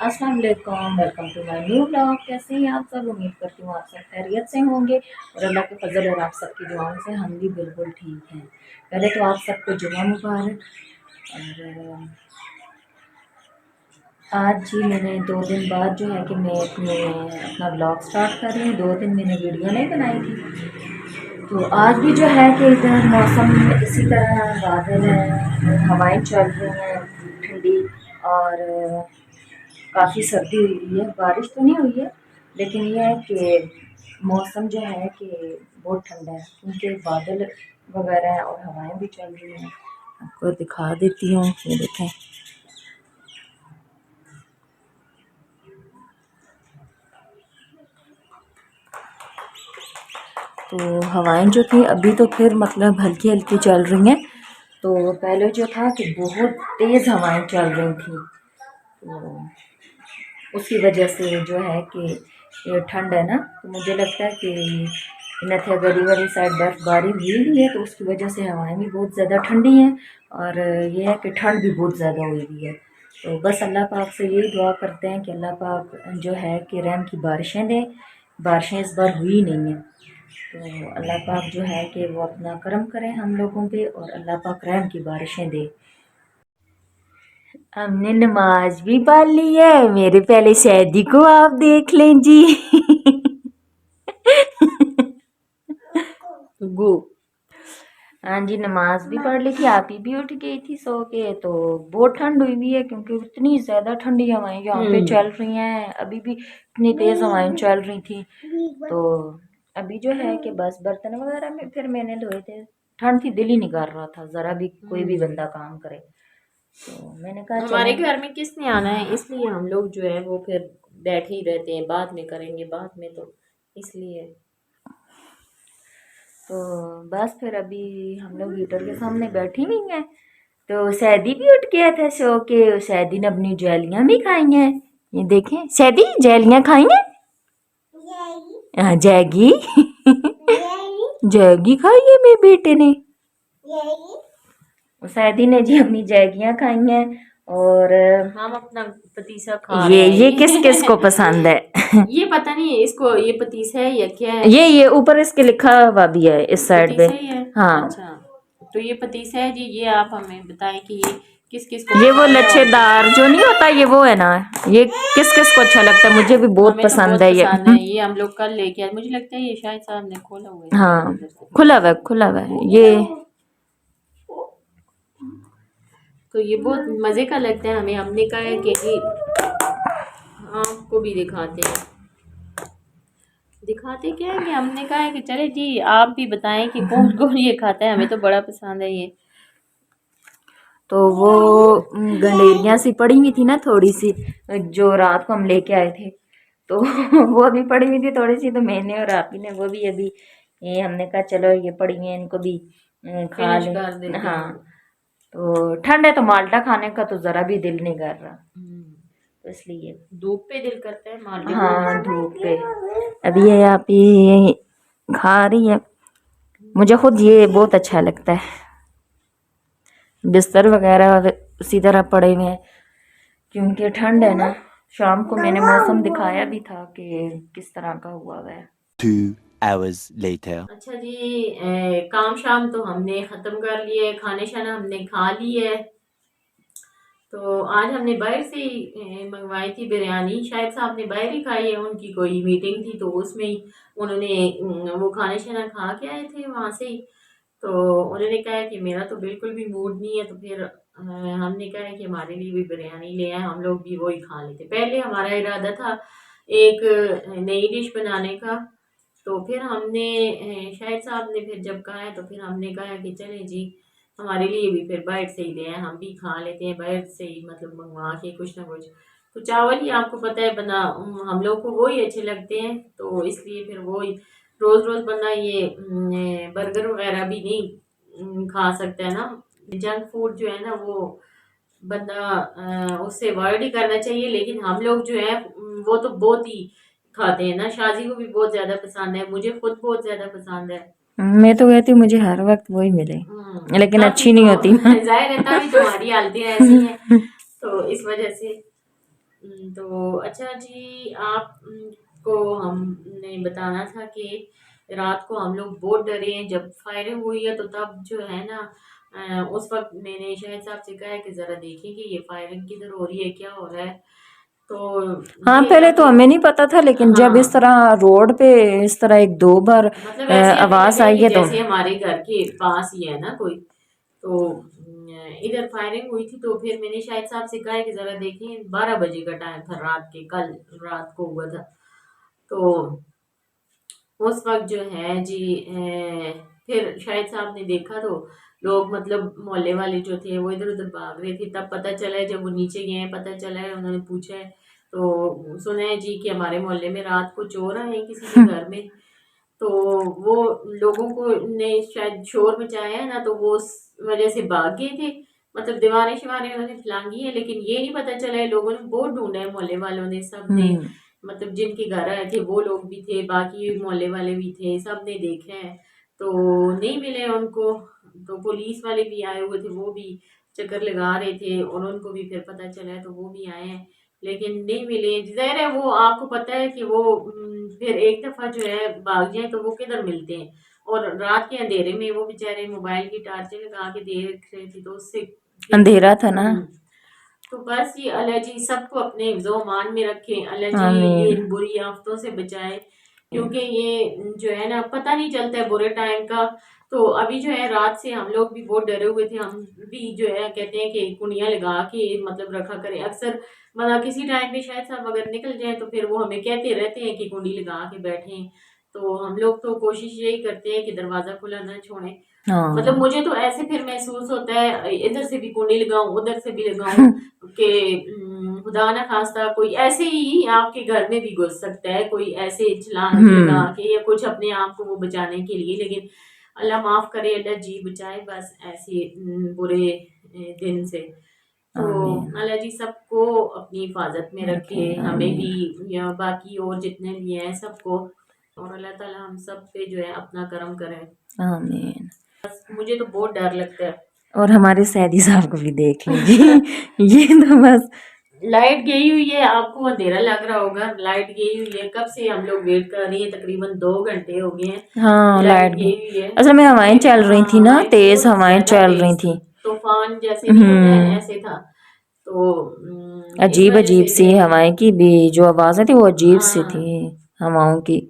अस्सलाम वालेकुम, welcome to my new blog. कैसे हैं आप सब? उम्मीद करती हूँ आप सब खैरियत से होंगे और अल्लाह के फजल और आप सबकी दुआओं से हम भी बिल्कुल ठीक हैं। पहले तो आप सबको जुमा मुबारक। और आज जी मैंने 2 दिन बाद जो है कि मैं अपना ब्लॉग स्टार्ट कर रही हूँ। 2 दिन मैंने वीडियो नहीं बनाई थी, तो आज भी जो है कि इधर मौसम इसी तरह बादल है, हवाएं चल रही हैं ठंडी, और काफ़ी सर्दी हुई है। बारिश तो नहीं हुई है, लेकिन यह है कि मौसम जो है कि बहुत ठंडा है क्योंकि बादल वगैरह हैं और हवाएं भी चल रही हैं। आपको दिखा देती हूँ, ये देखें। तो हवाएं जो थी अभी तो फिर मतलब हल्की हल्की चल रही हैं। तो पहले जो था कि बहुत तेज़ हवाएं चल रही थी, तो उसकी वजह से जो है कि ये ठंड है ना, तो मुझे लगता है कि नथिया गली वाली साइड बर्फ़बारी हुई भी है, तो उसकी वजह से हवाएं भी बहुत ज़्यादा ठंडी हैं और ये है कि ठंड भी बहुत ज़्यादा हुई भी है। तो बस अल्लाह पाक से यही दुआ करते हैं कि अल्लाह पाक जो है कि रहम की बारिशें दें। बारिशें इस बार हुई नहीं हैं, तो अल्लाह पाक जो है कि वो अपना करम करें हम लोगों पे और अल्लाह पाक रहम की बारिशें दे। हमने नमाज भी पढ़ ली है। मेरे पहले सैदी को आप देख लें जी। गो। हाँ जी, नमाज भी पढ़ ली थी। आप ही भी उठ गई थी सो के। तो बहुत ठंड हुई भी है क्योंकि इतनी ज्यादा ठंडी हवाएं यहाँ पे चल रही हैं। अभी भी इतनी तेज हवाएं चल रही थी। तो अभी जो है कि बस बर्तन वगैरह में फिर मैंने धोए थे। ठंड थी, दिल ही नहीं कर रहा था जरा भी कोई भी बंदा काम करे। तो मैंने कहा हमारे चलो, घर में किसने आना है, इसलिए हम लोग जो है वो फिर बैठे ही रहते हैं, बाद में करेंगे बाद में, तो इसलिए। तो बस फिर अभी हम लोग हीटर के सामने बैठी हुई हैं। तो सैदी भी उठ गया था सो के। सैदी ने अपनी जैलियां भी खाई हैं। ये देखें, सैदी जैलियां खाई हैं। हाँ, जैगी। जैगी खाई है मेरे बेटे ने। सैदी ने जी अपनी जैगियां खाई हैं। और हम अपना पतीसा खा रहे ये हैं। किस किस को पसंद है? ये पता नहीं है इसको, ये पतीसा है या क्या है। ये ऊपर इसके लिखा हुआ भी है इस साइड पे। पतीसा ही है। हाँ, अच्छा, तो ये पतीसा है जी। ये आप हमें बताएं कि ये किस किस को ये वो पसंद है। और लच्छेदार जो नहीं होता, ये वो है ना। ये किस किस को अच्छा लगता है? मुझे भी बहुत हमें तो पसंद बहुत है ये। पसंद है ये। हम लोग कल लेके आए, मुझे लगता है ये शायद साहब ने खोला हुआ है शायद हाँ, इधर से। खुला हुआ है ये। तो ये बहुत मजे का लगता है हमें। हमने कहा है कि जी आपको भी दिखाते हैं। दिखाते क्या है कि हमने कहा है कि चले जी आप भी बताएं कि कौन कौन ये खाता है। हमें तो बड़ा पसंद है ये। तो वो गंडेरियां सी पड़ी हुई थी ना थोड़ी सी, जो रात को हम लेके आए थे। तो वो अभी पड़ी हुई थी थोड़ी सी, तो मैंने और आप ही ने वो भी अभी ये हमने कहा चलो ये पड़ी हुई है, इनको भी खा फिनिश लें। कर देते हाँ, हैं। तो ठंड है तो माल्टा खाने का तो जरा भी दिल नहीं कर रहा, हम्म, तो इसलिए। धूप पे दिल करता है माल्टे को। हाँ, धूप पे। अभी ये आप ही खा रही है। मुझे खुद ये बहुत अच्छा लगता है। बिस्तर वगैरह उसी तरह पड़े हुए हैं क्योंकि ठंड है ना। शाम को मैंने मौसम दिखाया भी था कि किस तरह का हुआ हुआ है। 2 hours later. अच्छा जी, काम शाम तो हमने ख़त्म कर लिया है, खाने शाना हमने खा ली है। तो आज हमने बाहर से ही मंगवाई थी बिरयानी। शायद साहब ने बाहर ही खाई है, उनकी कोई मीटिंग थी तो उसमें ही उन्होंने वो खाने शाना खा के आए थे वहाँ से ही। तो उन्होंने कहा है कि मेरा तो बिल्कुल भी मूड नहीं है, तो फिर हमने कहा है कि हमारे लिए भी बिरयानी ले आए, हम लोग भी वही खा लेते। पहले हमारा इरादा था एक नई डिश बनाने का, तो फिर हमने शाहिद साहब ने फिर जब कहा है तो फिर हमने कहा कि चलें जी हमारे लिए भी फिर बाहर से ही ले आए, हम भी खा लेते हैं बाहर से ही, मतलब मंगवा के कुछ ना कुछ। तो चावल ही आपको पता है बना, हम लोग को वही अच्छे लगते हैं, तो इसलिए फिर वही रोज़ रोज़ बना ये बर्गर वगैरह भी नहीं खा सकता है ना। जंक फूड जो है ना वो बंदा उससे अवॉइड ही करना चाहिए। लेकिन हम लोग जो है वो तो बहुत ही खाते हैं ना। शाजी को भी बहुत ज़्यादा पसंद है, मुझे खुद बहुत ज़्यादा पसंद है। मैं तो कहती हूँ मुझे हर वक्त वही मिले, लेकिन तभी अच्छी नहीं तो होती ना। जाहिर है, तभी तुम्हारी हालतें ऐसी हैं, तो इस वजह से। तो अच्छा जी, आप को हमने बताना था कि रात को हम लोग बहुत डरे हैं जब फायरिंग हुई है, तो तब जो है ना उस वक्त मैंने शाहिद साहब से कहा है कि ज़रा देखें कि ये फायरिंग किधर हो रही है, क्या हो रहा है। तो हाँ, ये है पहले तो कि हमें नहीं पता था, लेकिन जब इस हाँ, तरह रोड पे इस तरह एक दो बार मतलब ऐसे हमें आवाज लगा आई कि है तो जैसे हमारे घर के पास ही है ना कोई। तो इधर फायरिंग हुई थी, तो फिर मैंने शाहिद साहब से कहा है कि ज़रा देखें, 12 बजे का टाइम था रात के, कल रात को हुआ था। तो उस वक़्त जो है जी फिर शाहिद साहब ने देखा, तो लोग मतलब मोहल्ले वाले जो थे वो इधर-उधर भाग रहे थे। तब पता चला है, जब वो नीचे गए हैं, पता चला है, उन्होंने पूछा है, तो सुना है जी कि हमारे मोहल्ले में रात को चोर आए हैं किसी के घर में। तो वो लोगों को ने शायद शोर मचाया है ना, तो वो उस वजह से भाग गए थे। मतलब दीवारें-शिवारें उन्होंने लांघी है, लेकिन ये नहीं पता चला है, लोगों ने बहुत ढूँढा है, मोहल्ले वालों ने, सबने, हम्म मतलब जिनके घर आए थे वो लोग भी थे, बाकी मोहल्ले वाले भी थे, सबने देखे हैं, तो नहीं मिले उनको। तो पुलिस वाले भी आए हुए थे, वो भी चक्कर लगा रहे थे, और उनको भी फिर पता चला है, तो वो भी आए हैं, लेकिन नहीं मिले। ज़ाहिर है, वो आपको पता है कि वो फिर एक दफ़ा जो है भाग जाएँ तो वो किधर मिलते हैं, और रात के अंधेरे में वो बेचारे मोबाइल की टार्चें लगा के देख रहे थे, तो उससे फिर अंधेरा था ना। तो बस ये अल्लाह जी सबको अपने हिफ्ज़ मान में रखे, अल्लाह जी ये आमीन इन बुरी आफ़तों से बचाए, क्योंकि ये जो है ना पता नहीं चलता है बुरे टाइम का। तो अभी जो है रात से हम लोग भी बहुत डरे हुए थे, हम भी जो है कहते हैं कि कुंडियाँ लगा के मतलब रखा करें अक्सर, मतलब किसी टाइम पे शायद साहब अगर निकल जाए तो फिर वो हमें कहते रहते हैं कि कुंडी लगा के बैठें। तो हम लोग तो कोशिश यही करते हैं कि दरवाज़ा खुला ना छोड़ें। मतलब हाँ मुझे तो ऐसे फिर महसूस होता है, इधर से भी कुंडी लगाऊं, उधर से भी लगाऊं, कि खुदा ना खास्ता कोई ऐसे ही आपके घर में भी घुस सकता है, कोई ऐसे छलांग लगा हम्म के या कुछ अपने आप को वो बचाने के लिए। लेकिन अल्लाह माफ करे, अल्लाह जी बचाए बस ऐसे बुरे दिन से। तो आमीन अल्लाह जी सबको अपनी हिफाजत में रखे रखे, हमें आमीन भी या बाकी और जितने भी हैं सबको, और अल्लाह ताला हम सब पे जो है अपना करम करे। आमीन। मुझे तो बहुत डर लगता है। और हमारे सैदी साहब को भी देख लीजिए। ये तो बस लाइट गई हुई है, आपको अंधेरा लग रहा होगा, लाइट गई हुई है, कब से हम लोग वेट कर रहे हैं, तकरीबन 2 घंटे हो गए हैं। हाँ, लाइट लाइट गई गई। हुई है, असल में हवाएं लेकिन चल रही थी ना, हवाएं तेज बहुत हवाएं ज्यादा चल रही तेज थी, थी। तूफान जैसे नहीं होता है ऐसे था। तो इस अजीब वजह अजीब से सी फिर हवाएं की भी जो आवाजें थी वो अजीब सी थी। हाँ, हवाओं की,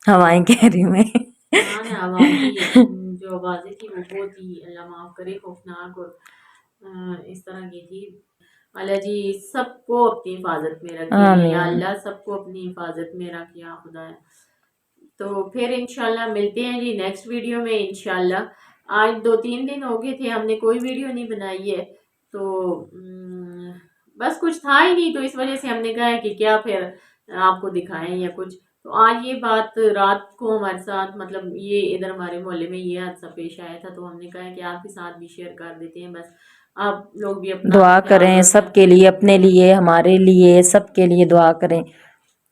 हवाएं कह रही हूँ मैं। हाँ ना, हवाओं की जो आवाजें थी वो बहुत ही अल्लाह माफ करे खौफनाक और इस तरह की थी। अल्लाह जी सबको अपनी हिफाजत में रखे, या आमीन। अल्लाह सबको अपनी हिफाजत में रखे, या खुदा। तो फिर इंशाल्लाह मिलते हैं जी नेक्स्ट वीडियो में इंशाल्लाह। आज 2-3 दिन हो गए थे हमने कोई वीडियो नहीं बनाई है, तो बस कुछ था ही नहीं, तो इस वजह से हमने कहा है कि क्या फिर आपको दिखाएं या कुछ। तो आज ये बात रात को हमारे साथ, मतलब ये इधर हमारे मोहल्ले में ये हादसा पेश आया था, तो हमने कहा है कि आपके साथ भी शेयर कर देते हैं, बस आप लोग भी अपना दुआ ख्याल करें रखें। सबके लिए, अपने लिए, हमारे लिए, सबके लिए दुआ करें।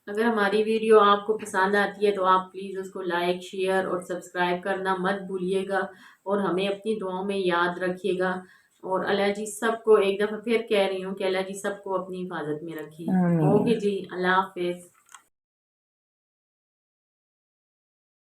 अगर हमारी वीडियो आपको पसंद आती है तो आप प्लीज़ उसको लाइक, शेयर और सब्सक्राइब करना मत भूलिएगा, और हमें अपनी दुआओं में याद रखिएगा। और अल्लाह जी सबको, एक दफ़ा फिर कह रही हूँ कि अल्लाह जी सबको अपनी हिफाजत में रखे। आमीन। ओके जी, अल्लाह हाफिज़।